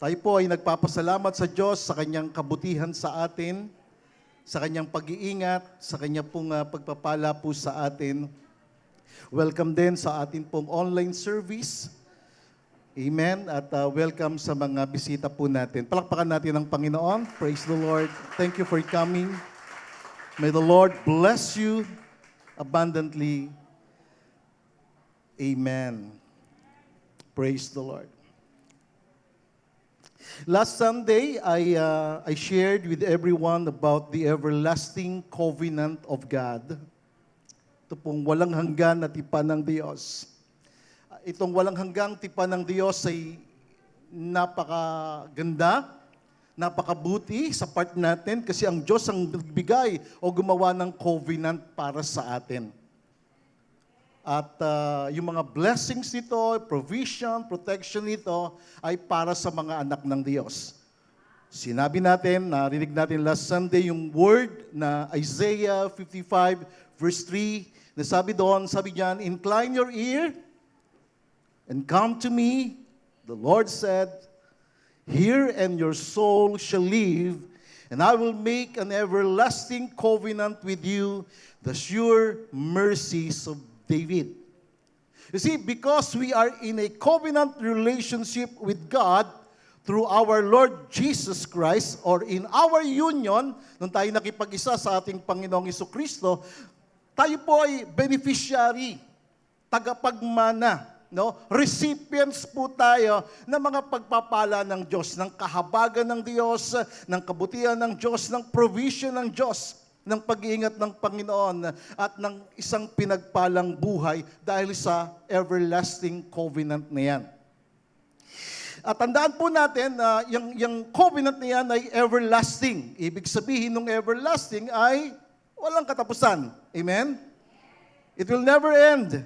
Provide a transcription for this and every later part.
Tayo po ay nagpapasalamat sa Diyos sa Kanyang kabutihan sa atin, sa Kanyang pag-iingat, sa Kanyang pong pagpapala po sa atin. Welcome din sa atin pong online service. Amen. At welcome sa mga bisita po natin. Palakpakan natin ang Panginoon. Praise the Lord. Thank you for coming. May the Lord bless you abundantly. Amen. Praise the Lord. Last Sunday, I shared with everyone about the everlasting covenant of God. Ito pong walang hanggan na tipan ng Diyos. Itong walang hanggang tipan ng Diyos ay napakaganda, napakabuti sa part natin kasi ang Diyos ang nagbigay o gumawa ng covenant para sa atin. At yung mga blessings nito, provision, protection nito ay para sa mga anak ng Diyos. Sinabi natin, narinig natin last Sunday yung word na Isaiah 55 verse 3, na sabi doon, sabi diyan, incline your ear and come to me, the Lord said, hear and your soul shall live, and I will make an everlasting covenant with you, the sure mercies of David. You see, because we are in a covenant relationship with God through our Lord Jesus Christ, or in our union, nung tayo nakipag-isa sa ating Panginoong Jesucristo, tayo po ay beneficiary, tagapagmana, no? Recipients po tayo ng mga pagpapala ng Diyos, ng kahabagan ng Diyos, ng kabutihan ng Diyos, ng provision ng Diyos, ng pag-iingat ng Panginoon at ng isang pinagpalang buhay dahil sa everlasting covenant na yan. At tandaan po natin na yung covenant na yan ay everlasting. Ibig sabihin ng everlasting ay walang katapusan. Amen? It will never end.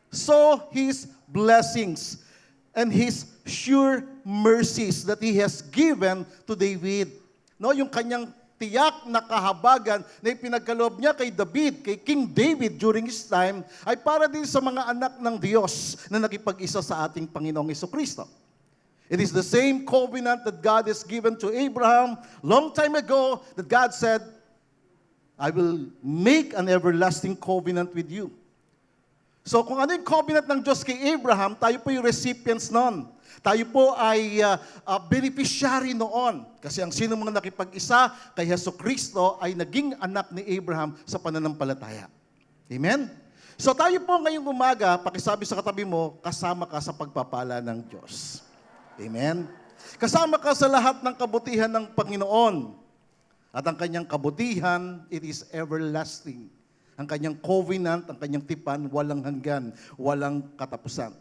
So, His blessings and His sure mercies that He has given to David. No, yung kanyang tiyak na kahabagan na ipinagkaloob niya kay David, kay King David during his time, ay para din sa mga anak ng Diyos na nakipag-isa sa ating Panginoong Jesucristo. It is the same covenant that God has given to Abraham long time ago, that God said, I will make an everlasting covenant with you. So kung ano yung covenant ng Diyos kay Abraham, tayo po yung recipients noon. Tayo po ay beneficiary noon. Kasi ang sino mga nakipag-isa kay Jesucristo ay naging anak ni Abraham sa pananampalataya. Amen? So tayo po ngayong umaga, pakisabi sa katabi mo, kasama ka sa pagpapala ng Diyos. Amen? Kasama ka sa lahat ng kabutihan ng Panginoon. At ang kanyang kabutihan, it is everlasting. Ang kanyang covenant, ang kanyang tipan, walang hanggan, walang katapusan.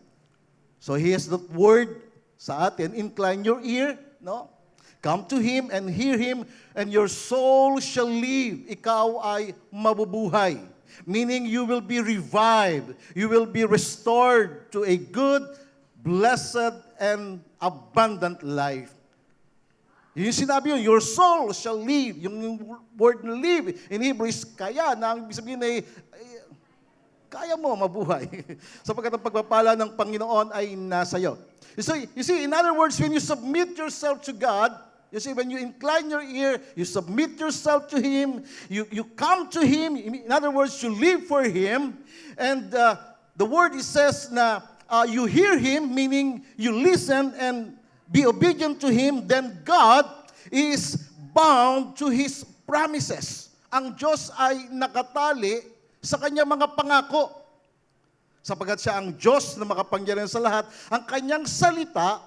So He has that word sa atin, incline your ear, no? Come to Him and hear Him, and your soul shall live. Ikaw ay mabubuhay. Meaning you will be revived. You will be restored to a good, blessed, and abundant life. Yung sinabi yun, your soul shall live. Yung word live in Hebrew is kaya, na ang ibig sabihin ay kaya mo mabuhay. Sapagkat ang pagpapala ng Panginoon ay nasa iyo. You see, in other words, when you submit yourself to God, you see, when you incline your ear, you submit yourself to Him, you come to Him, in other words, you live for Him, and the word it says na you hear Him, meaning you listen and be obedient to Him, then God is bound to His promises. Ang Diyos ay nakatali sa kanyang mga pangako. Sapagkat siya ang Diyos na makapangyarihan sa lahat, ang kanyang salita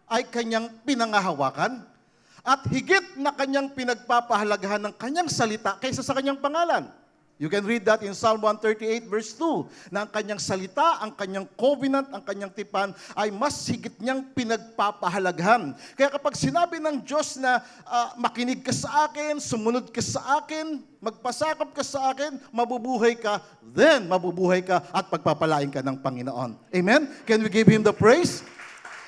ay kanyang pinangahawakan at higit na kanyang pinagpapahalagahan ng kanyang salita kaysa sa kanyang pangalan. You can read that in Psalm 138 verse 2, na ang kanyang salita, ang kanyang covenant, ang kanyang tipan ay mas higit niyang pinagpapahalagahan. Kaya kapag sinabi ng Diyos na makinig ka sa akin, sumunod ka sa akin, magpasakop ka sa akin, mabubuhay ka, then mabubuhay ka at pagpapalain ka ng Panginoon. Amen? Can we give Him the praise?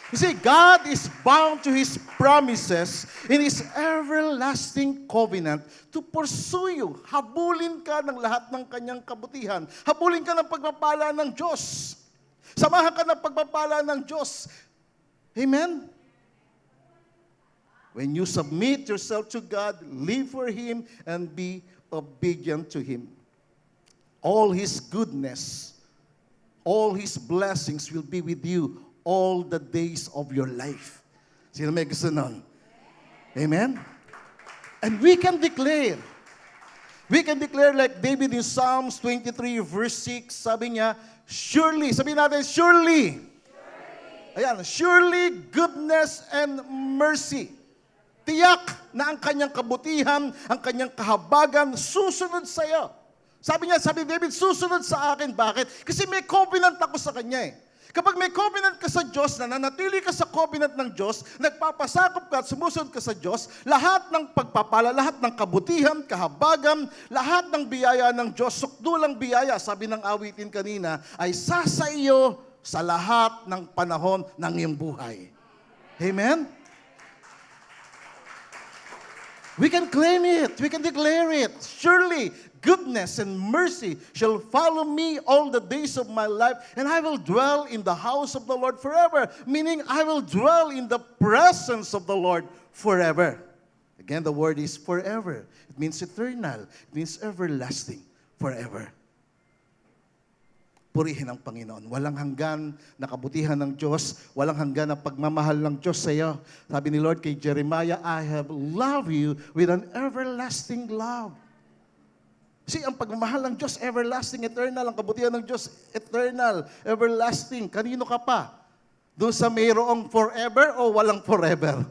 You see, God is bound to His promises in His everlasting covenant to pursue you. Habulin ka ng lahat ng kanyang kabutihan. Habulin ka ng pagpapala ng Diyos. Samahan ka ng pagpapala ng Diyos. Amen? When you submit yourself to God, live for Him, and be obedient to Him, all His goodness, all His blessings will be with you all the days of your life. Sino may gusto nun? Amen? And we can declare like David in Psalms 23 verse 6, sabi niya, surely, sabihin natin, surely. Ayan, surely goodness and mercy. Tiyak na ang kanyang kabutihan, ang kanyang kahabagan, susunod sa iyo. Sabi David, susunod sa akin. Bakit? Kasi may covenant ako sa kanya eh. Kapag may covenant ka sa Diyos, nananatili ka sa covenant ng Diyos, nagpapasakop ka at sumusunod ka sa Diyos, lahat ng pagpapala, lahat ng kabutihan, kahabagan, lahat ng biyaya ng Diyos, sukdulang biyaya, sabi ng awitin kanina, ay sasa iyo sa lahat ng panahon ng iyong buhay. Amen? We can claim it. We can declare it. Surely, goodness and mercy shall follow me all the days of my life, and I will dwell in the house of the Lord forever. Meaning, I will dwell in the presence of the Lord forever. Again, the word is forever. It means eternal. It means everlasting. Forever. Purihin ang Panginoon. Walang hanggan na kabutihan ng Diyos. Walang hanggan na pagmamahal ng Diyos sa iyo. Sabi ni Lord kay Jeremiah, I have loved you with an everlasting love. See, ang pagmamahal ng Diyos, everlasting, eternal. Ang kabutihan ng Diyos, eternal, everlasting. Kanino ka pa? Doon sa mayroong forever o walang forever?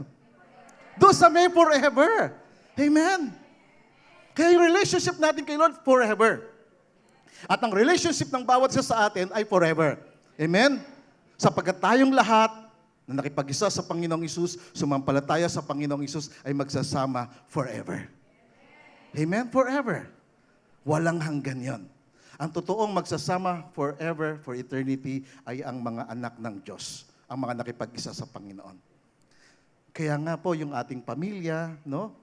Doon sa may forever. Amen. Kaya yung relationship natin kay Lord, forever. At ang relationship ng bawat isa sa atin ay forever. Amen? Sapagkat tayong lahat na nakipag-isa sa Panginoong Isus, sumampalataya sa Panginoong Isus, ay magsasama forever. Amen? Forever. Walang hanggan yon. Ang totoong magsasama forever, for eternity, ay ang mga anak ng Diyos, ang mga nakipag-isa sa Panginoon. Kaya nga po, yung ating pamilya, no?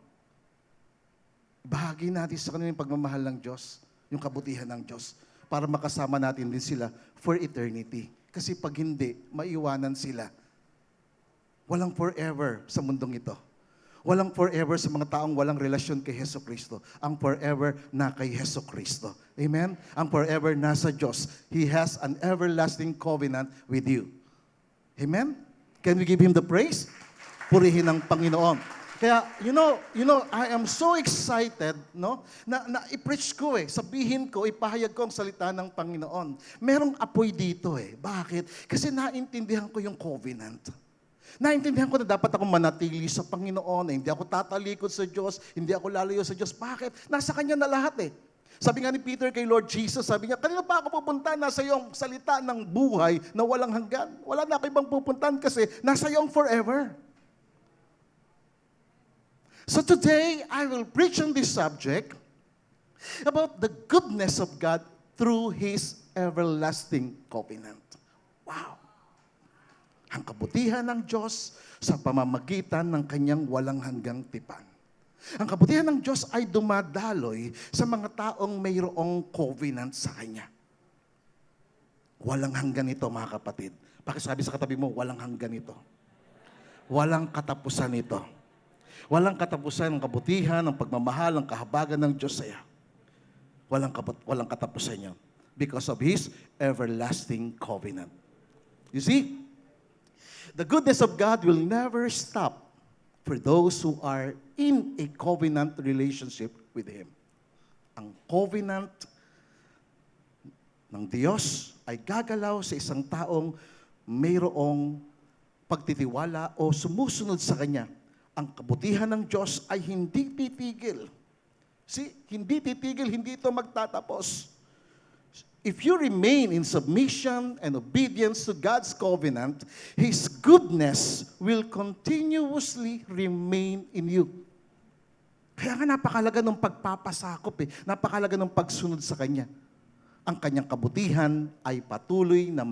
Bahagi natin sa kanila yung pagmamahal ng Diyos, yung kabutihan ng Diyos, para makasama natin din sila for eternity. Kasi pag hindi, maiwanan sila. Walang forever sa mundong ito. Walang forever sa mga taong walang relasyon kay Heso Kristo. Ang forever na kay Heso Kristo. Amen? Ang forever nasa Diyos. He has an everlasting covenant with you. Amen? Can we give Him the praise? Purihin ang Panginoon. Kaya, you know, I am so excited, no, na i-preach ko sabihin ko, ipahayag ko ang salita ng Panginoon. Merong apoy dito Bakit? Kasi naintindihan ko yung covenant. Naintindihan ko na dapat akong manatili sa Panginoon, hindi ako tatalikod sa Diyos, hindi ako lalayo sa Diyos. Bakit? Nasa Kanya na lahat Sabi nga ni Peter kay Lord Jesus, sabi niya, kanina pa ako pupunta? Nasa iyong salita ng buhay na walang hanggan. Wala na ako ibang pupuntahan kasi nasa iyong forever. So today, I will preach on this subject about the goodness of God through His everlasting covenant. Wow! Ang kabutihan ng Diyos sa pamamagitan ng Kanyang walang hanggang tipan. Ang kabutihan ng Diyos ay dumadaloy sa mga taong mayroong covenant sa Kanya. Walang hanggan ito, mga kapatid. Pakisabi sa katabi mo, walang hanggan ito. Walang katapusan ito. Walang katapusan ng kabutihan, ng pagmamahal, ng kahabagan ng Diyos sa iyo. Walang katapusan yan. Because of His everlasting covenant. You see, the goodness of God will never stop for those who are in a covenant relationship with Him. Ang covenant ng Diyos ay gagalaw sa isang taong mayroong pagtitiwala o sumusunod sa Kanya. Ang kabutihan ng Diyos ay hindi titigil. See, hindi titigil, hindi ito magtatapos. If you remain in submission and obedience to God's covenant, His goodness will continuously remain in you. Kaya nga napakalaga ng pagpapasakop napakalaga ng pagsunod sa Kanya. Ang Kanyang kabutihan ay patuloy na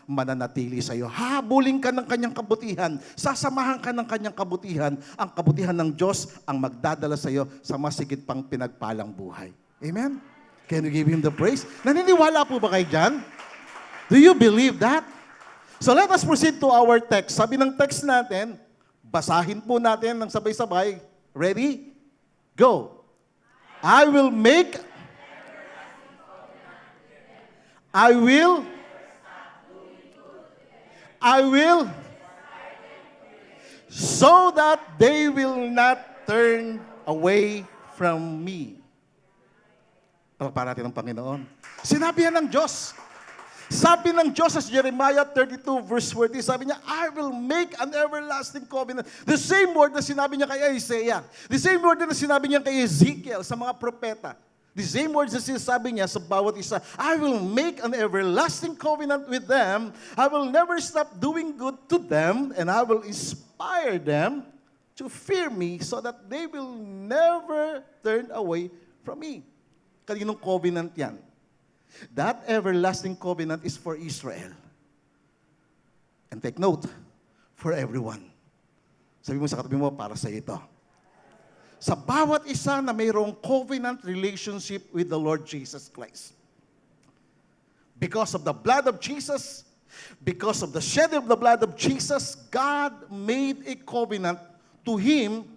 mananatili sa iyo. Habulin ka ng Kanyang kabutihan. Sasamahan ka ng Kanyang kabutihan. Ang kabutihan ng Diyos ang magdadala sa iyo sa masigit pang pinagpalang buhay. Amen? Can you give Him the praise? Naniniwala po ba kayo dyan? Do you believe that? So let us proceed to our text. Sabi ng text natin, Basahin po natin ng sabay-sabay. Ready? Go. I will make, I will, so that they will not turn away from me. Palakpakan natin ang Panginoon. Sinabi yan ng Diyos. Sabi ng Diyos sa Jeremiah 32 verse 40, sabi niya, I will make an everlasting covenant. The same word na sinabi niya kay Isaiah. The same word na sinabi niya kay Ezekiel sa mga propeta. The same words na sinasabi niya sa bawat isa. I will make an everlasting covenant with them. I will never stop doing good to them, and I will inspire them to fear me so that they will never turn away from me. Kaninong covenant yan? That everlasting covenant is for Israel. And take note, for everyone. Sabi mo sa katabi mo, para sa ito. Sa bawat isa na mayroong covenant relationship with the Lord Jesus Christ. Because of the blood of Jesus, because of the shedding of the blood of Jesus, God made a covenant to Him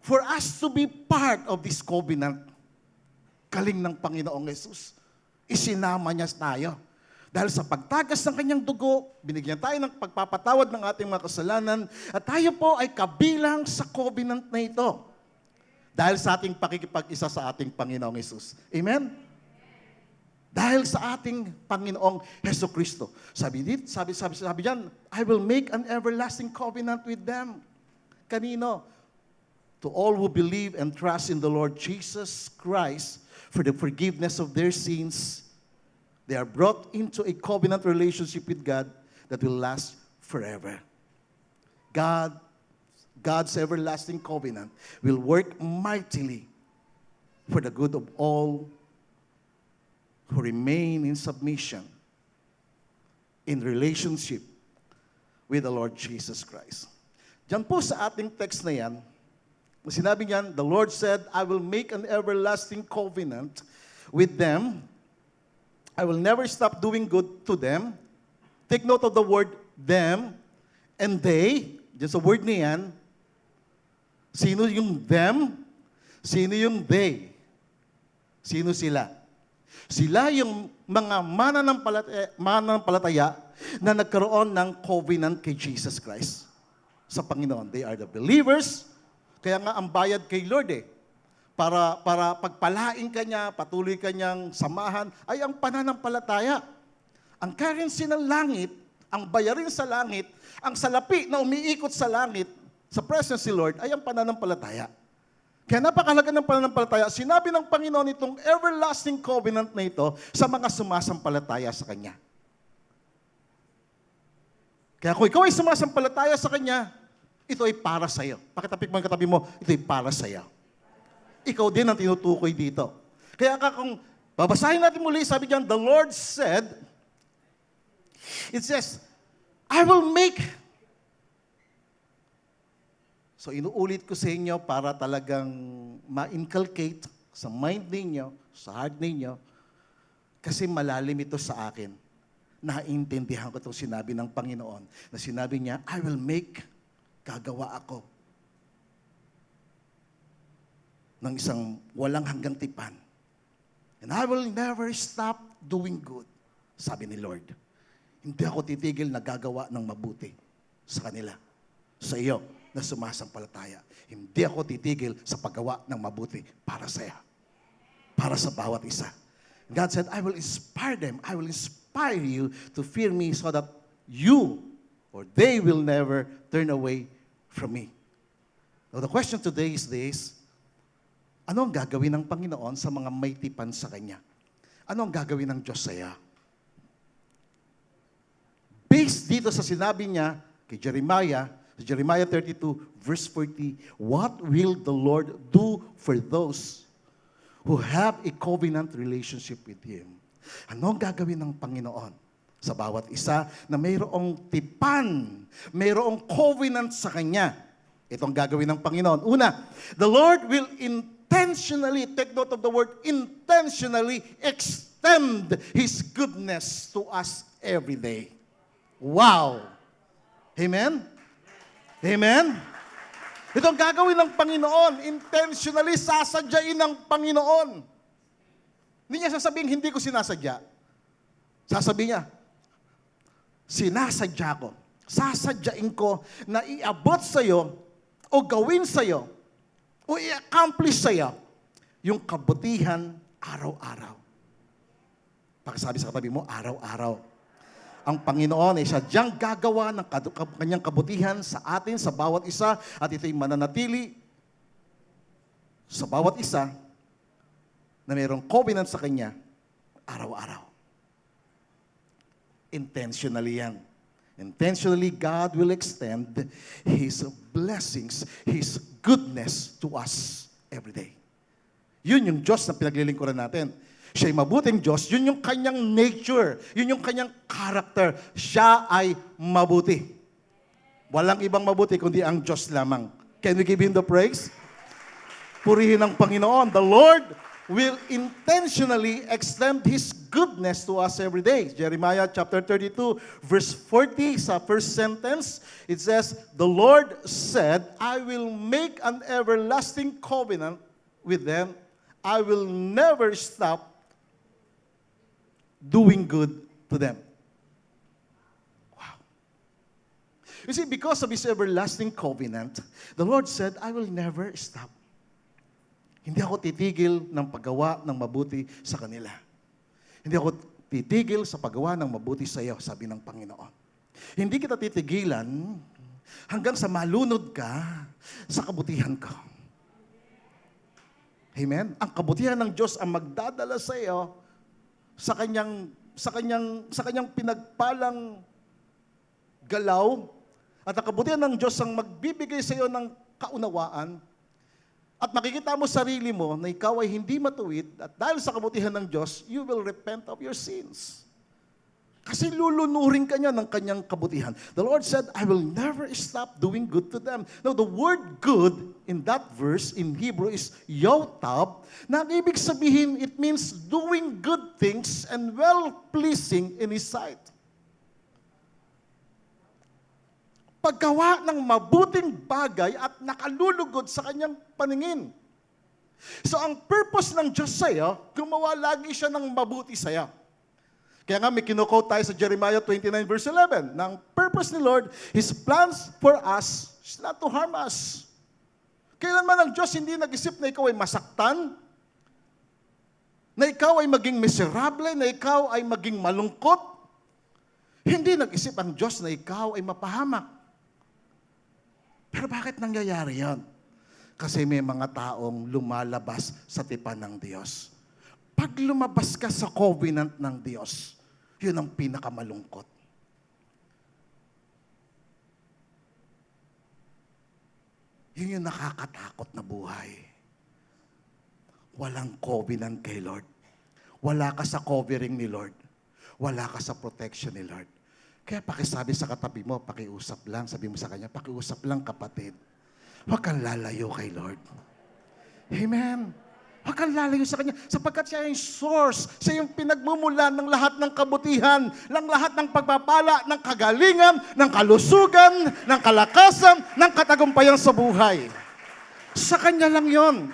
for us to be part of this covenant. Galing ng Panginoong Jesus. Isinama niya tayo. Dahil sa pagtagas ng kanyang dugo, binigyan tayo ng pagpapatawad ng ating mga kasalanan, at tayo po ay kabilang sa covenant na ito. Dahil sa ating pakikipag-isa sa ating Panginoong Jesus. Amen? Dahil sa ating Panginoong Hesus Kristo. Sabi diyan, I will make an everlasting covenant with them. Kanino? To all who believe and trust in the Lord Jesus Christ, for the forgiveness of their sins, they are brought into a covenant relationship with God that will last forever. God's everlasting covenant will work mightily for the good of all who remain in submission, in relationship with the Lord Jesus Christ. Diyan po sa ating text na yan, sinabi niyan, the Lord said, I will make an everlasting covenant with them. I will never stop doing good to them. Take note of the word them and they. Just a word niyan. Sino yung them? Sino yung they? Sino sila? Sila yung mga mananampalataya na nagkaroon ng covenant kay Jesus Christ sa Panginoon. They are the believers. Kaya nga ang bayad kay Lord para pagpalain ka niya, patuloy ka niyang samahan, ay ang pananampalataya. Ang currency ng langit, ang bayarin sa langit, ang salapi na umiikot sa langit, sa presence ni Lord, ay ang pananampalataya. Kaya napakalaga ng pananampalataya, sinabi ng Panginoon itong everlasting covenant na ito sa mga sumasampalataya sa Kanya. Kaya kung ikaw ay sumasampalataya sa Kanya, ito ay para sa iyo. Pakitapik mo ang katabi mo, ito ay para sa iyo. Ikaw din ang tinutukoy dito. Kaya kung babasahin natin muli, sabi diyan, the Lord said, it says, I will make. So inuulit ko sa inyo para talagang ma-inculcate sa mind ninyo, sa heart ninyo, kasi malalim ito sa akin. Naintindihan ko itong sinabi ng Panginoon, na sinabi niya, I will make. Gagawa ako ng isang walang hanggang tipan. And I will never stop doing good, sabi ni Lord. Hindi ako titigil na gagawa ng mabuti sa kanila, sa iyo na sumasampalataya. Hindi ako titigil sa paggawa ng mabuti para sa iyo, para sa bawat isa. God said, I will inspire them. I will inspire you to fear me so that you or they will never turn away from me. Now, the question today is this, ano ang gagawin ng Panginoon sa mga may tipan sa Kanya? Ano ang gagawin ng Diyos sa iya? Based dito sa sinabi niya kay Jeremiah 32, verse 40, what will the Lord do for those who have a covenant relationship with Him? Ano ang gagawin ng Panginoon sa bawat isa na mayroong tipan, mayroong covenant sa Kanya? Ito ang gagawin ng Panginoon. Una, the Lord will intentionally, take note of the word, intentionally extend His goodness to us every day. Wow! Amen? Amen? Ito ang gagawin ng Panginoon. Intentionally sasadyain ng Panginoon. Hindi niya sasabihin, hindi ko sinasadya. Sasabihin niya, sinasadya ko. Sasadyain ko na iabot sa'yo o gawin sa'yo o i-accomplish sa'yo yung kabutihan araw-araw. Pakisabi sa katabi mo, araw-araw. Ang Panginoon ay sadyang gagawa ng kanyang kabutihan sa atin, sa bawat isa, at ito'y mananatili sa bawat isa na mayroong covenant sa Kanya araw-araw. Intentionally yan. Intentionally, God will extend His blessings, His goodness to us every day. Yun yung Diyos na pinaglilingkuran natin. Siya'y mabuting Diyos, yun yung kanyang nature, yun yung kanyang character. Siya ay mabuti. Walang ibang mabuti kundi ang Diyos lamang. Can we give Him the praise? Purihin ang Panginoon. The Lord will intentionally extend His goodness to us every day. Jeremiah chapter 32, verse 40, sa first sentence, it says, "The Lord said, I will make an everlasting covenant with them. I will never stop doing good to them." Wow. You see, because of His everlasting covenant, the Lord said, I will never stop. Hindi ako titigil ng paggawa ng mabuti sa kanila. Hindi ako titigil sa paggawa ng mabuti sa iyo, sabi ng Panginoon. Hindi kita titigilan hanggang sa malunod ka sa kabutihan ko. Amen? Ang kabutihan ng Diyos ang magdadala sa iyo sa kanyang pinagpalang galaw, at ang kabutihan ng Diyos ang magbibigay sa iyo ng kaunawaan. At makikita mo sarili mo na ikaw ay hindi matuwid, at dahil sa kabutihan ng Diyos, you will repent of your sins. Kasi lulunurin ka niya ng kanyang kabutihan. The Lord said, I will never stop doing good to them. Now, the word good in that verse in Hebrew is yotab, na ang ibig sabihin, it means doing good things and well-pleasing in His sight. Paggawa ng mabuting bagay at nakalulugod sa kanyang paningin. So ang purpose ng Diyos sa iyo, gumawa lagi siya ng mabuti sa iyo. Kaya nga may kinukote tayo sa Jeremiah 29 verse 11, na ang purpose ni Lord, His plans for us is not to harm us. Kailanman ang Diyos hindi nag-isip na ikaw ay masaktan, na ikaw ay maging miserable, na ikaw ay maging malungkot. Hindi nag-isip ang Diyos na ikaw ay mapahamak. Pero bakit nangyayari yan? Kasi may mga taong lumalabas sa tipan ng Diyos. Pag lumabas ka sa covenant ng Diyos, yun ang pinakamalungkot. Yun yung nakakatakot na buhay. Walang covenant kay Lord. Wala ka sa covering ni Lord. Wala ka sa protection ni Lord. Kaya pakisabi sa katabi mo, pakiusap lang. Sabi mo sa kanya, pakiusap lang kapatid. Huwag kang lalayo kay Lord. Amen. Huwag kang lalayo sa Kanya. Sapagkat siya yung source. Siya yung pinagmumulan ng lahat ng kabutihan, ng lahat ng pagpapala, ng kagalingan, ng kalusugan, ng kalakasan, ng katagumpayan sa buhay. Sa Kanya lang yon.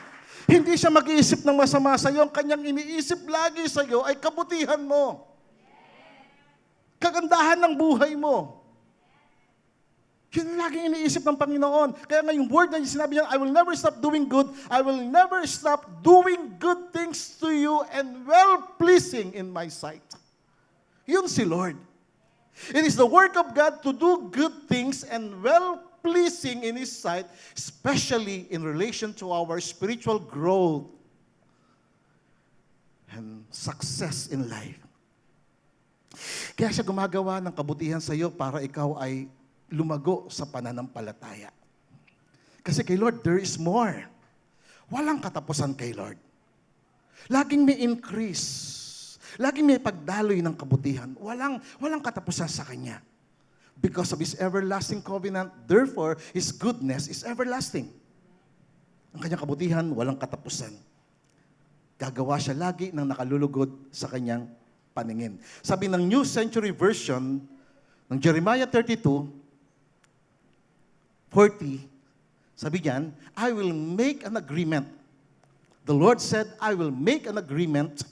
Hindi siya mag-iisip ng masama sa iyo. Ang Kanyang iniisip lagi sa iyo ay kabutihan mo. Kagandahan ng buhay mo. Yun laging iniisip ng Panginoon. Kaya nga yung word na sinabi niya, I will never stop doing good. I will never stop doing good things to you and well-pleasing in my sight. Yun si Lord. It is the work of God to do good things and well-pleasing in His sight, especially in relation to our spiritual growth and success in life. Kaya siya gumagawa ng kabutihan sa iyo para ikaw ay lumago sa pananampalataya. Kasi kay Lord, there is more. Walang katapusan kay Lord. Laging may increase. Laging may pagdaloy ng kabutihan. Walang katapusan sa Kanya. Because of His everlasting covenant, therefore, His goodness is everlasting. Ang Kanyang kabutihan, walang katapusan. Gagawa siya lagi ng nakalulugod sa Kanyang paningin. Sabi ng New Century Version ng Jeremiah 32:40, Sabi niyan, I will make an agreement. The Lord said, I will make an agreement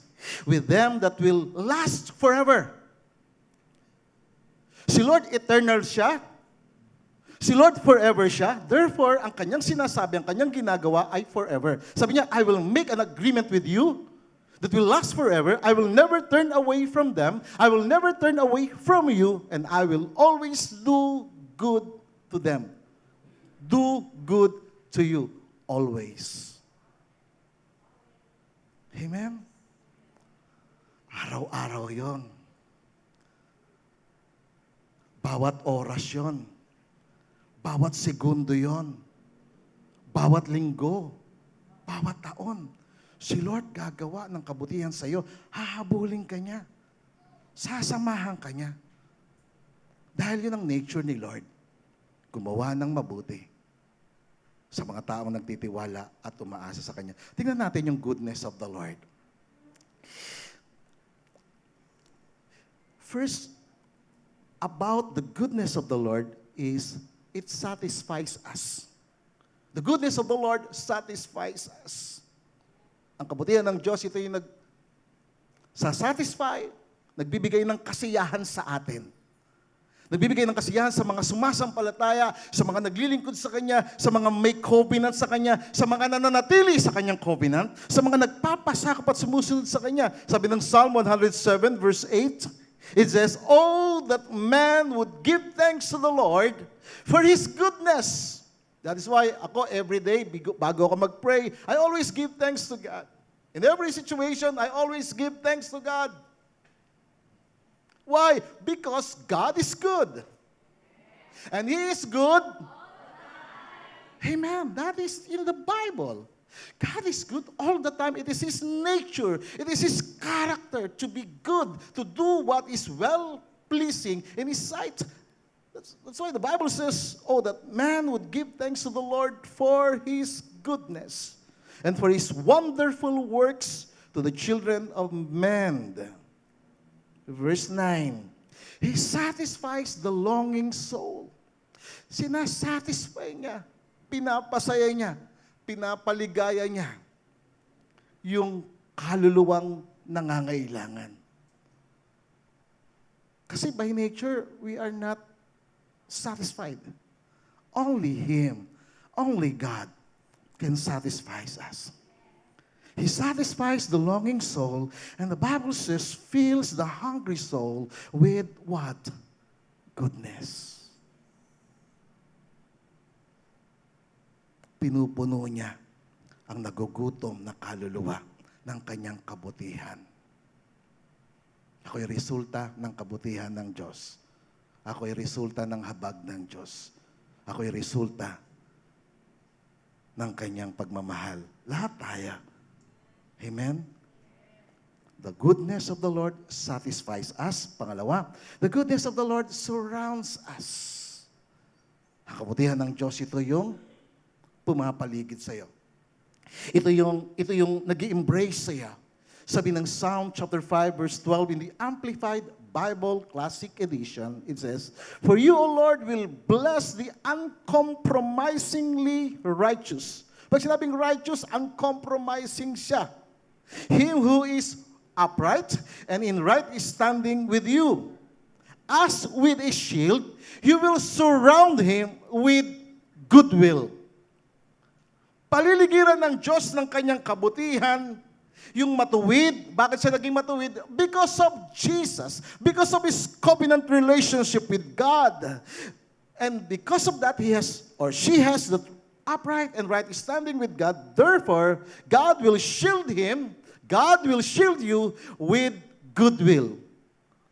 with them that will last forever. Si Lord eternal siya. Si Lord forever siya. Therefore, ang kanyang sinasabi, ang kanyang ginagawa ay forever. Sabi niya, I will make an agreement with you that will last forever. I will never turn away from them. I will never turn away from you. And I will always do good to them. Do good to you always. Amen? Araw-araw yon. Bawat oras yon. Bawat segundo yon. Bawat linggo. Bawat taon. Si Lord gagawa ng kabutihan sa iyo. Hahabulin ka niya. Sasamahan ka niya. Dahil yun ang nature ni Lord. Gumawa ng mabuti sa mga taong nagtitiwala at umaasa sa Kanya. Tingnan natin yung goodness of the Lord. First, about the goodness of the Lord is it satisfies us. The goodness of the Lord satisfies us. Ang kabutihan ng Diyos, ito yung satisfy, nagbibigay ng kasiyahan sa atin. Nagbibigay ng kasiyahan sa mga sumasampalataya, sa mga naglilingkod sa Kanya, sa mga may covenant sa Kanya, sa mga nananatili sa Kanyang covenant, sa mga nagpapasakop at sumusunod sa Kanya. Sabi ng Psalm 107 verse 8, it says, "Oh, that man would give thanks to the Lord for His goodness." That is why ako every day, bago ako mag-pray, I always give thanks to God. In every situation, I always give thanks to God. Why? Because God is good. And He is good. Amen. That is in the Bible. God is good all the time. It is His nature. It is His character to be good, to do what is well-pleasing in His sight. That's why the Bible says, oh, that man would give thanks to the Lord for His goodness and for His wonderful works to the children of men. Verse 9, He satisfies the longing soul. Sinasatisfy niya, pinapasaya niya, pinapaligaya niya yung kaluluwang nangangailangan. Kasi by nature, we are not satisfied. Only Him, only God can satisfy us. He satisfies the longing soul, and the Bible says, fills the hungry soul with what? Goodness. Pinupuno niya ang nagugutom na kaluluwa ng kanyang kabutihan. Ako'y resulta ng kabutihan ng Diyos. Ako'y resulta ng habag ng Diyos. Ako'y resulta ng kanyang pagmamahal. Lahat tayo. Amen? The goodness of the Lord satisfies us. Pangalawa, the goodness of the Lord surrounds us. Ang kabutihan ng Diyos, ito yung pumapaligid sa iyo. Ito yung nag-i-embrace sa iyo. Sabi ng Psalm chapter 5 verse 12 in the Amplified Bible Classic Edition, it says, "For you, O Lord, will bless the uncompromisingly righteous." Pag sinabing righteous, uncompromising siya. Him who is upright and in right standing with you. As with a shield, you will surround him with goodwill. Paliligiran ng Diyos ng kanyang kabutihan, yung matuwid. Bakit siya naging matuwid? Because of Jesus. Because of His covenant relationship with God. And because of that, he has, or she has, the upright and right standing with God. Therefore, God will shield him, God will shield you with goodwill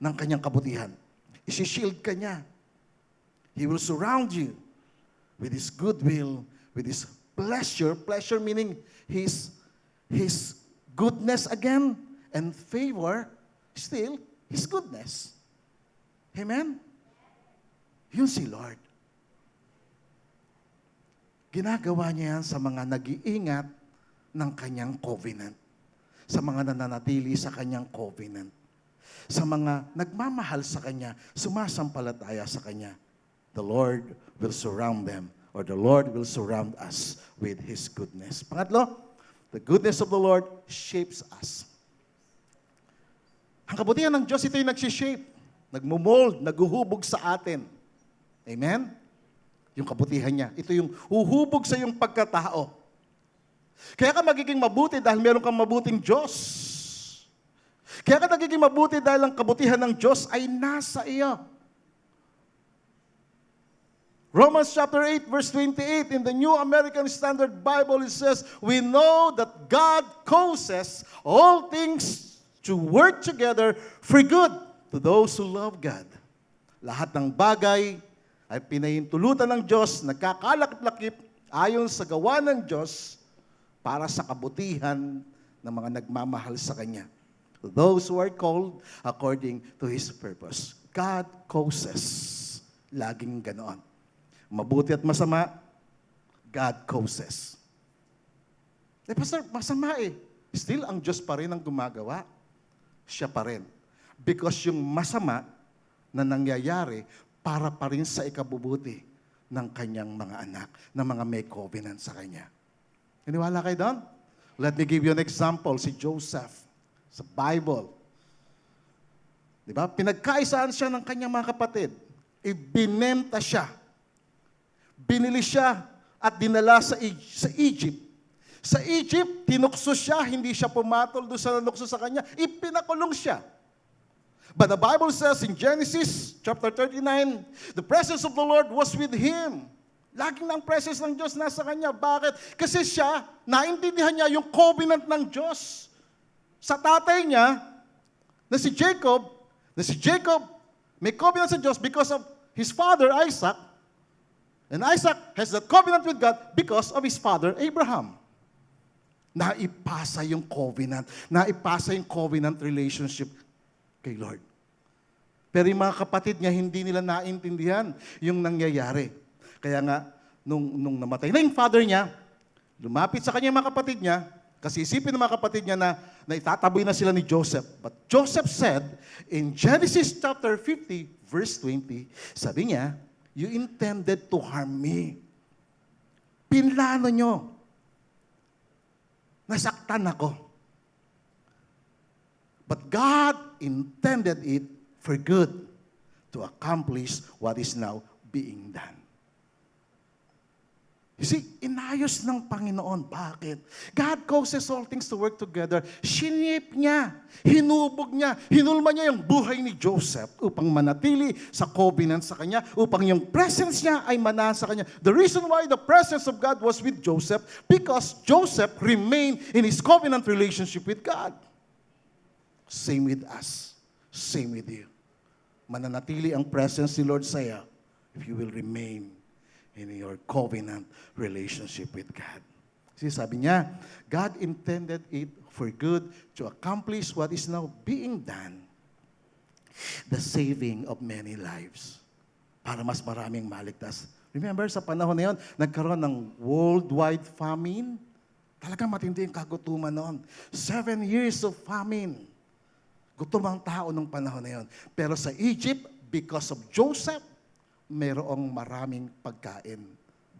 ng kanyang kabutihan. Isi-shield ka niya. He will surround you with His goodwill, with His pleasure. Pleasure meaning His goodness again, and favor, still His goodness. Amen? Yun si Lord. Ginagawa niya yan sa mga nag-iingat ng kanyang covenant. Sa mga nananatili sa kanyang covenant. Sa mga nagmamahal sa Kanya, sumasampalataya sa Kanya. The Lord will surround them or the Lord will surround us with His goodness. Pangatlo, the goodness of the Lord shapes us. Ang kabutihan ng Diyos, ito yung nagsishape, nagmumold, naguhubog sa atin. Amen? Yung kabutihan niya. Ito yung huhubog sa iyong pagkatao. Kaya ka magiging mabuti dahil meron kang mabuting Diyos. Kaya ka nagiging mabuti dahil ang kabutihan ng Diyos ay nasa iyo. Romans chapter 8 verse 28 in the New American Standard Bible, it says, we know that God causes all things to work together for good to those who love God. Lahat ng bagay ay pinahintulutan ng Diyos, nagkakalakip-lakip ayon sa gawa ng Diyos para sa kabutihan ng mga nagmamahal sa Kanya. Those who are called according to His purpose. God causes. Laging ganoon. Mabuti at masama, God causes. Pastor, masama eh. Still, ang Diyos pa rin ang gumagawa. Siya pa rin. Because yung masama na nangyayari, para pa rin sa ikabubuti ng kanyang mga anak, ng mga may covenant sa kanya. Iniwala kayo doon? Let me give you an example. Si Joseph, sa Bible. Diba? Pinagkaisaan siya ng kanyang mga kapatid. Ibinenta siya. Binili siya at dinala sa Egypt. Sa Egypt, tinukso siya, hindi siya pumatol doon sa nanukso sa kanya. Ipinakulong siya. But the Bible says in Genesis chapter 39, the presence of the Lord was with him. Laging ang presence ng Diyos nasa kanya. Bakit? Kasi siya, naintindihan niya yung covenant ng Diyos. Sa tatay niya, na si Jacob, may covenant sa Diyos because of his father Isaac. And Isaac has that covenant with God because of his father Abraham. Naipasa yung covenant. Naipasa yung covenant relationship kay Lord. Pero yung mga kapatid niya, hindi nila naintindihan yung nangyayari. Kaya nga, nung namatay na yung father niya, lumapit sa kanya mga kapatid niya, kasi isipin ng mga kapatid niya na itataboy na sila ni Joseph. But Joseph said, in Genesis chapter 50, verse 20, sabi niya, you intended to harm me. Pinlano nyo. Nasaktan ako. But God intended it for good to accomplish what is now being done. You see, inayos ng Panginoon. Bakit? God causes all things to work together. Shinip niya, hinubog niya, hinulma niya yung buhay ni Joseph upang manatili sa covenant sa kanya, upang yung presence niya ay manasa sa kanya. The reason why the presence of God was with Joseph, because Joseph remained in his covenant relationship with God. Same with us. Same with you. Mananatili ang presence ni Lord sa iyo if you will remain in your covenant relationship with God. See, sabi niya, God intended it for good to accomplish what is now being done. The saving of many lives. Para mas maraming maligtas. Remember, sa panahon na yun, nagkaroon ng worldwide famine. Talagang matindi yung kagutuman noon. 7 years of famine. Gutom ang tao nung panahon na yun. Pero sa Egypt, because of Joseph, mayroong maraming pagkain.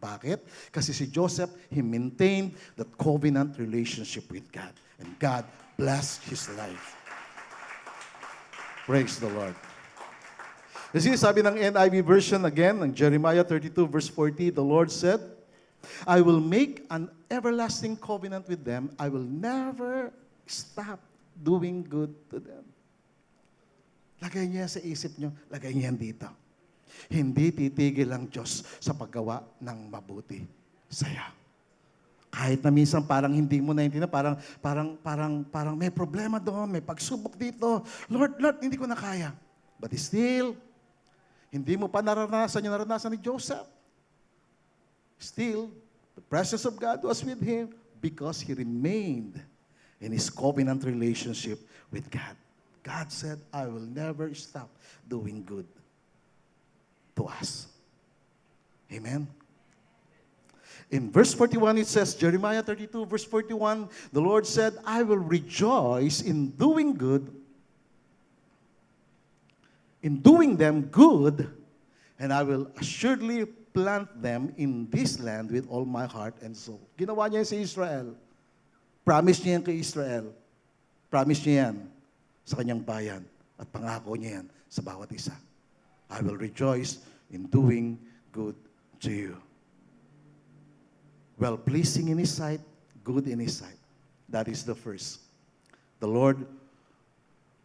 Bakit? Kasi si Joseph, he maintained that covenant relationship with God. And God blessed his life. Praise the Lord. Kasi sabi ng NIV version again, ng Jeremiah 32 verse 40, the Lord said, I will make an everlasting covenant with them. I will never stop doing good to them. Lagay niya sa isip niyo, lagay niya dito. Hindi titigil ang Diyos sa paggawa ng mabuti sa'yo. Kahit na minsan parang hindi mo naintindihan, parang may problema doon, may pagsubok dito. Lord, hindi ko na kaya. But still, hindi mo pa naranasan yung naranasan ni Joseph. Still, the presence of God was with him because he remained in his covenant relationship with God. God said, I will never stop doing good to us. Amen? In verse 41, it says, Jeremiah 32, verse 41, the Lord said, I will rejoice in doing good, in doing them good, and I will assuredly plant them in this land with all my heart and soul. Ginawa niya yan sa Israel. Promise niya yan kay Israel. Promise niya yan sa kanyang bayan. At pangako niya yan sa bawat isa. I will rejoice in doing good to you. Well-pleasing in His sight, good in His sight. That is the first. The Lord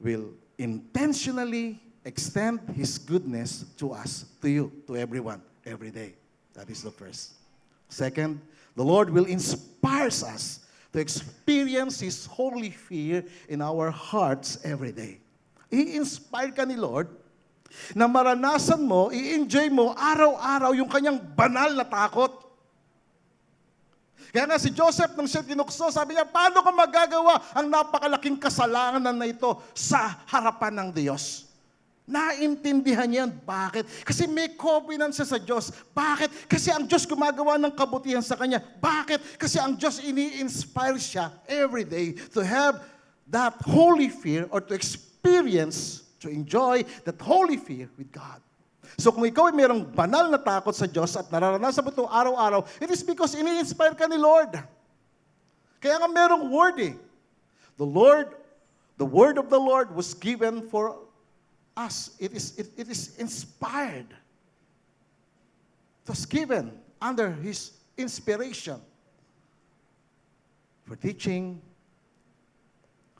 will intentionally extend His goodness to us, to you, to everyone, every day. That is the first. Second, the Lord will inspire us to experience His holy fear in our hearts every day. I-inspire ka ni Lord na maranasan mo, i-enjoy mo araw-araw yung kanyang banal na takot. Kaya nga si Joseph nung siya tinukso, sabi niya, paano ko magagawa ang napakalaking kasalanan na ito sa harapan ng Diyos? Naintindihan niya yan. Bakit? Kasi may covenant siya sa Diyos. Bakit? Kasi ang Diyos gumagawa ng kabutihan sa kanya. Bakit? Kasi ang Diyos ini-inspire siya every day to have that holy fear or to experience, to enjoy that holy fear with God. So kung ikaw ay mayroong banal na takot sa Diyos at nararanasan mo ito araw-araw, it is because ini-inspire ka ni Lord. Kaya nga mayroong word eh. The word of the Lord was given for us. It is inspired. It was given under His inspiration for teaching,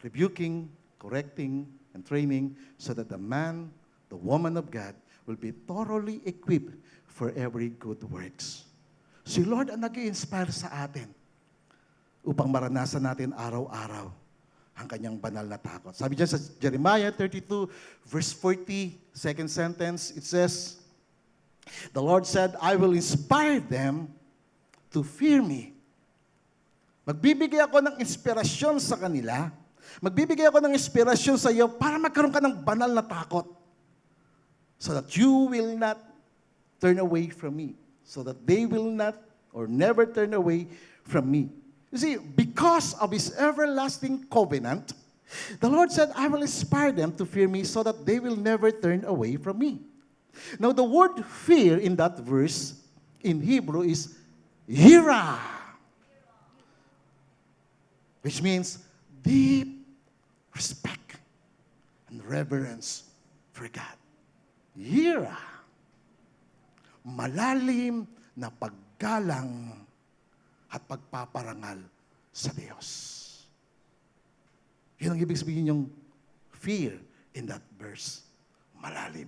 rebuking, correcting, and training so that the man, the woman of God will be thoroughly equipped for every good works. Si Lord ang nag-i-inspire sa atin upang maranasan natin araw-araw ang kanyang banal na takot. Sabi dyan sa Jeremiah 32, verse 40, second sentence, it says, the Lord said, I will inspire them to fear me. Magbibigay ako ng inspirasyon sa kanila. Magbibigay ako ng inspirasyon sa iyo para magkaroon ka ng banal na takot. So that you will not turn away from me. So that they will not or never turn away from me. You see, because of His everlasting covenant, the Lord said, I will inspire them to fear me so that they will never turn away from me. Now, the word fear in that verse in Hebrew is yira, which means deep respect and reverence for God. Yira, malalim na paggalang at pagpaparangal sa Diyos. Yun ang ibig sabihin yung fear in that verse. Malalim.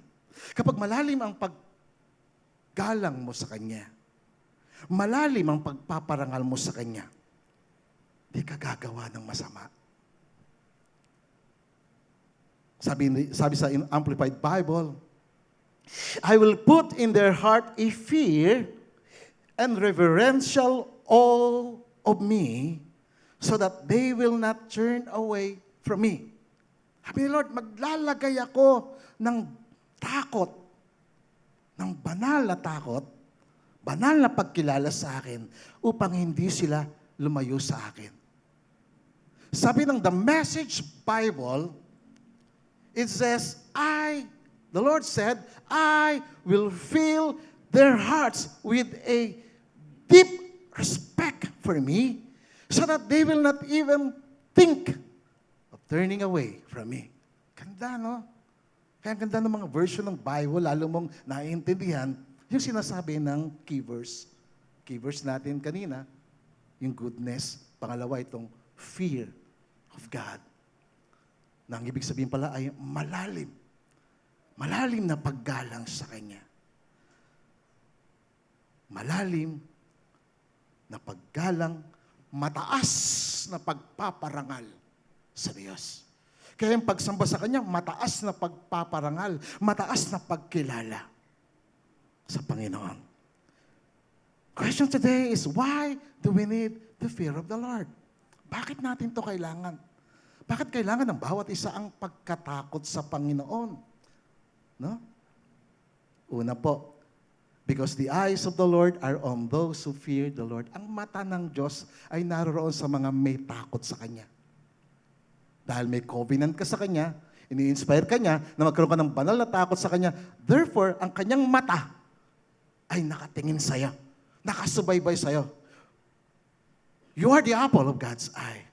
Kapag malalim ang paggalang mo sa Kanya, malalim ang pagpaparangal mo sa Kanya, di ka gagawa ng masama. Sabi sa Amplified Bible, I will put in their heart a fear and reverential awe of me so that they will not turn away from me. Sabi ni Lord, maglalagay ako ng takot, ng banal na pagkilala sa akin upang hindi sila lumayo sa akin. Sabi ng The Message Bible, it says, the Lord said, I will fill their hearts with a deep respect for me so that they will not even think of turning away from me. Ganda, no? Kaya ang ganda ng mga version ng Bible, lalo mong naiintindihan yung sinasabi ng key verse. Key verse natin kanina, yung goodness. Pangalawa, itong fear of God. Na ang ibig sabihin pala ay malalim. Malalim na paggalang sa Kanya. Malalim na paggalang, mataas na pagpaparangal sa Diyos. Kaya yung pagsamba sa Kanya, mataas na pagpaparangal, mataas na pagkilala sa Panginoon. Question today is, why do we need the fear of the Lord? Bakit natin to kailangan? Bakit kailangan ng bawat isa ang pagkatakot sa Panginoon? No? Una po, because the eyes of the Lord are on those who fear the Lord. Ang mata ng Diyos ay naroon sa mga may takot sa Kanya. Dahil may covenant ka sa Kanya, ini-inspire ka niya na magkaroon ka ng banal na takot sa Kanya. Therefore, ang Kanyang mata ay nakatingin sa'yo, nakasubaybay sa'yo. You are the apple of God's eye.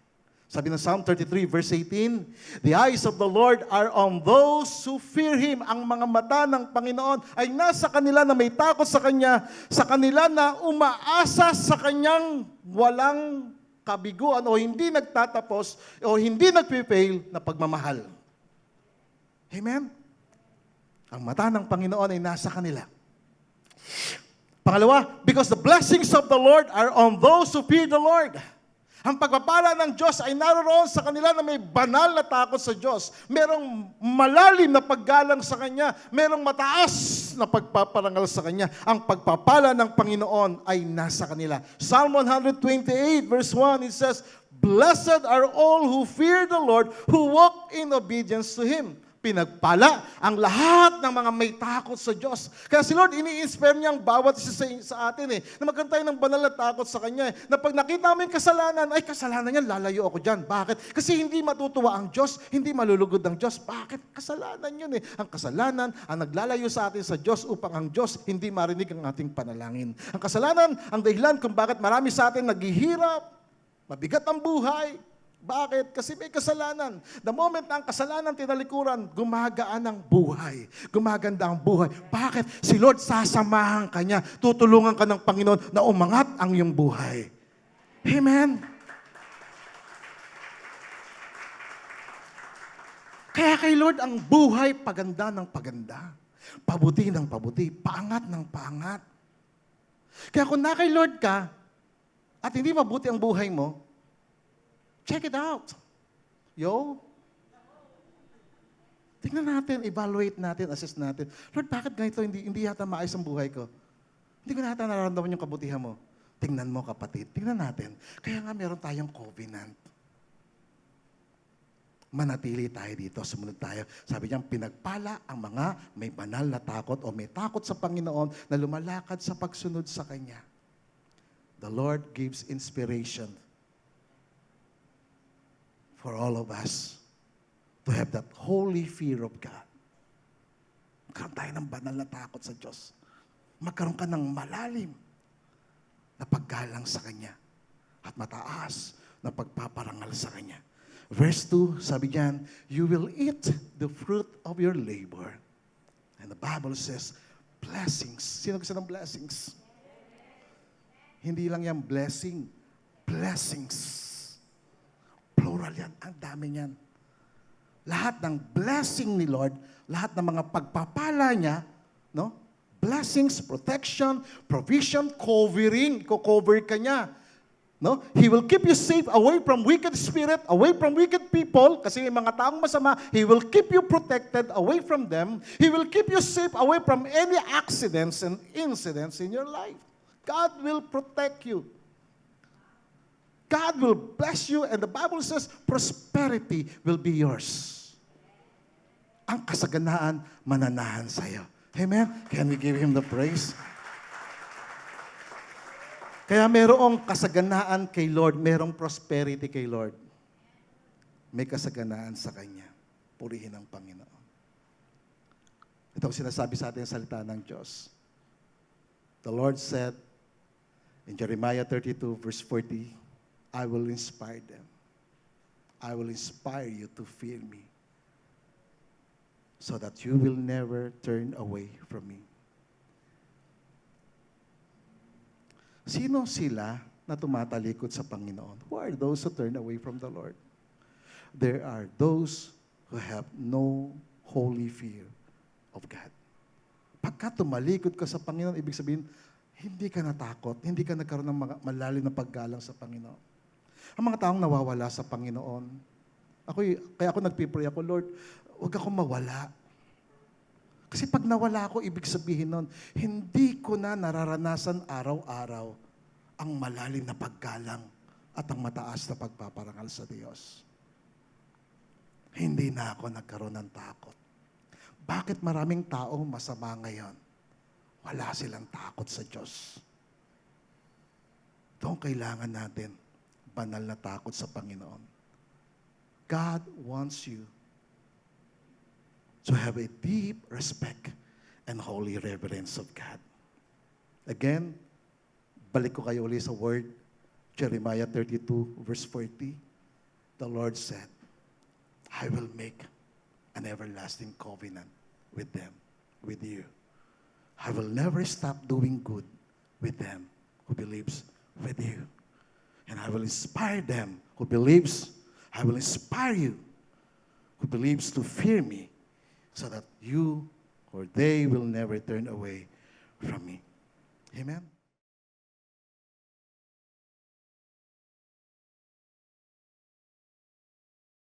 Sabi ng Psalm 33 verse 18, the eyes of the Lord are on those who fear Him. Ang mga mata ng Panginoon ay nasa kanila na may takot sa Kanya, sa kanila na umaasa sa Kanyang walang kabiguan o hindi nagtatapos o hindi nagpipail na pagmamahal. Amen? Ang mata ng Panginoon ay nasa kanila. Pangalawa, because the blessings of the Lord are on those who fear the Lord. Ang pagpapala ng Diyos ay naroon sa kanila na may banal na takot sa Diyos. Merong malalim na paggalang sa Kanya. Merong mataas na pagpaparangal sa Kanya. Ang pagpapala ng Panginoon ay nasa kanila. Psalm 128 verse 1, it says, blessed are all who fear the Lord, who walk in obedience to Him. Pinagpala ang lahat ng mga may takot sa Diyos. Kaya si Lord, ini-inspire niya ang bawat isa sa atin na magkaroon tayo ng banal na takot sa Kanya. Na pag nakita mo yung kasalanan, ay kasalanan yan, lalayo ako dyan. Bakit? Kasi hindi matutuwa ang Diyos, hindi malulugod ang Diyos. Bakit? Kasalanan yun eh. Ang kasalanan ang naglalayo sa atin sa Diyos upang ang Diyos hindi marinig ang ating panalangin. Ang kasalanan ang dahilan kung bakit marami sa atin naghihirap, mabigat ang buhay. Bakit? Kasi may kasalanan. The moment na ang kasalanan tinalikuran, gumagaan ang buhay. Gumaganda ang buhay. Bakit? Si Lord sasamahan ka niya. Tutulungan ka ng Panginoon na umangat ang iyong buhay. Amen? Kaya kay Lord ang buhay paganda ng paganda. Pabuti ng pabuti. Paangat ng paangat. Kaya kung na kay Lord ka, at hindi mabuti ang buhay mo, check it out. Yo. Tingnan natin, evaluate natin, assess natin. Lord, bakit ganito hindi yata maayos ang buhay ko? Hindi ko yata nararamdaman yung kabutihan mo. Tingnan mo, kapatid. Tingnan natin. Kaya nga meron tayong covenant. Manatili tayo dito, sumunod tayo. Sabi niya, pinagpala ang mga may banal na takot o may takot sa Panginoon na lumalakad sa pagsunod sa Kanya. The Lord gives inspiration for all of us to have that holy fear of God. Magkaroon tayo ng banal na takot sa Diyos. Magkaroon ka ng malalim na paggalang sa Kanya at mataas na pagpaparangal sa Kanya. Verse 2, sabi diyan, you will eat the fruit of your labor. And the Bible says, blessings. Sino gusto ng blessings? Hindi lang yan blessing, blessings. Plural yan. Ang dami niyan. Lahat ng blessing ni Lord, lahat ng mga pagpapala niya, no? Blessings, protection, provision, covering, ko-cover ka niya. No? He will keep you safe away from wicked spirit, away from wicked people, kasi may mga taong masama, He will keep you protected away from them. He will keep you safe away from any accidents and incidents in your life. God will protect you. God will bless you, and the Bible says, prosperity will be yours. Ang kasaganaan, mananahan sa'yo. Amen? Can we give Him the praise? Kaya merong kasaganaan kay Lord, merong prosperity kay Lord. May kasaganaan sa Kanya. Purihin ang Panginoon. Ito ang sinasabi sa atin ang salita ng Diyos. The Lord said in Jeremiah 32 verse 40, I will inspire them. I will inspire you to fear me so that you will never turn away from me. Sino sila na tumatalikod sa Panginoon? Who are those who turn away from the Lord? There are those who have no holy fear of God. Pagka tumalikod ka sa Panginoon, ibig sabihin, hindi ka natakot, hindi ka nagkaroon ng malalim na paggalang sa Panginoon. Ang mga taong nawawala sa Panginoon, kaya ako nagpipray ako, Lord, huwag akong mawala. Kasi pag nawala ako, ibig sabihin nun, hindi ko na nararanasan araw-araw ang malalim na paggalang at ang mataas na pagpaparangal sa Diyos. Hindi na ako nagkaroon ng takot. Bakit maraming tao masama ngayon? Wala silang takot sa Diyos. Ito ang kailangan natin. Banal na takot sa Panginoon. God wants you to have a deep respect and holy reverence of God. Again, balik ko kayo ulit sa word, Jeremiah 32, verse 40. The Lord said, I will make an everlasting covenant with them, with you. I will never stop doing good with them who believes with you. And I will inspire them who believes. I will inspire you who believes to fear me, so that you or they will never turn away from me. Amen.